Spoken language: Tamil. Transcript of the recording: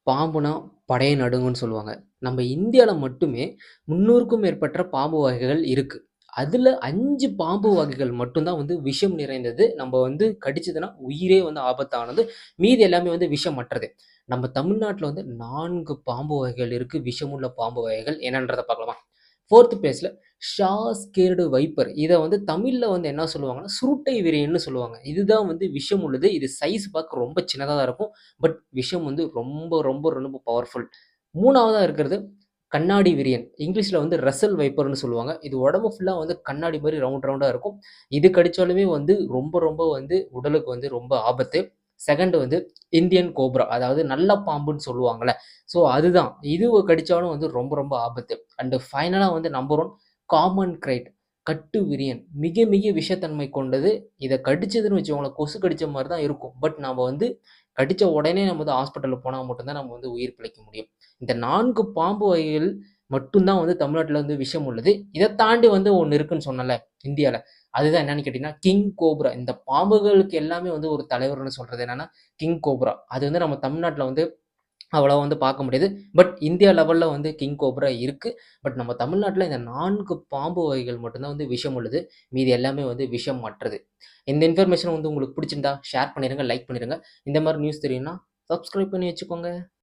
பாம்புனா படைய நடுங்கும்னு சொல்லுவாங்க. நம்ம இந்தியால மட்டுமே 300க்கும் மேற்பட்ட பாம்பு வகைகள் இருக்கு. அதுல 5 பாம்பு வகைகள் மட்டும் தான் வந்து விஷம் நிறைந்தது. நம்ம வந்து கடிச்சதுன்னா உயிரே வந்து ஆபத்தானது. மீதி எல்லாமே வந்து விஷமற்றது. நம்ம தமிழ்நாட்டுல வந்து 4 பாம்பு வகைகள் இருக்கு. விஷமுள்ள பாம்பு வகைகள் என்னன்றத பார்க்கலாமா? 4த் பிளேஸ்ல ஷாஸ்கேர்டு வைப்பர். இத வந்து தமிழ்ல வந்து என்ன சொல்லுவாங்கன்னா, சுருட்டை விரியன்னு சொல்லுவாங்க. இதுதான் வந்து விஷம் உள்ளது. இது சைஸ் பார்க்க ரொம்ப சின்னதா தான் இருக்கும். பட் விஷம் வந்து ரொம்ப ரொம்ப ரொம்ப பவர்ஃபுல். 3வதா இருக்கிறது கண்ணாடி விரியன். இங்கிலீஷ்ல வந்து ரசல் வைப்பர்ன்னு சொல்லுவாங்க. இது உடம்பு ஃபுல்லா வந்து கண்ணாடி மாரி ரவுண்ட் ரவுண்டா இருக்கும். இது கடிச்சாலுமே வந்து ரொம்ப ரொம்ப வந்து உடலுக்கு வந்து ரொம்ப ஆபத்து. செகண்ட் வந்து இந்தியன் கோப்ரா. அதாவது நல்ல பாம்புன்னு சொல்லுவாங்கல்ல. ஸோ அதுதான். இது கடிச்சாலும் வந்து ரொம்ப ரொம்ப ஆபத்து. அண்ட் ஃபைனலா வந்து நம்பர் 1 காமன் கிரைட். கட்டு விரியன். மிக மிக விஷத்தன்மை கொண்டது. இத கடிச்சதுன்னு வச்சுக்கோங்களேன், கொசு கடிச்ச மாரி தான் இருக்கும். பட் நாம வந்து கடிச்ச உடனே நம்ம வந்து ஹாஸ்பிட்டல்ல போனா மட்டும் தான் நம்ம வந்து உயிர் பிழைக்க முடியும். இந்த 4 பாம்பு வகைகள் மட்டும் தான் வந்து தமிழ்நாட்டுல வந்து விஷம் உள்ளது. இத தாண்டி வந்து ஒண்ணு இருக்குன்னு சொன்னேன்ல இந்தியால. அதுதான் என்னன்னு கேட்டீங்கன்னா, கிங் கோப்ரா. இந்த பாம்புகளுக்கு எல்லாமே வந்து ஒரு தலைவர்ன்னு சொல்றது என்னன்னா, கிங் கோப்ரா. அது வந்து நம்ம தமிழ்நாட்டுல வந்து அவ்வளவா வந்து பார்க்க முடியாது. பட் இந்தியா லெவல்ல வந்து கிங் கோப்ரா இருக்கு. பட் நம்ம தமிழ்நாட்டுல இந்த 4 பாம்பு வகைகள் மட்டும் தான் வந்து விஷம் உள்ளது. மீதி எல்லாமே வந்து விஷம் அற்றது. இந்த இன்ஃபர்மேஷன் வந்து உங்களுக்கு பிடிச்சிருந்தா ஷேர் பண்ணிருங்க, லைக் பண்ணிருங்க. இந்த மாரி நியூஸ் தெரியும்னா சப்ஸ்கிரைப் பண்ணி வச்சுக்கோங்க.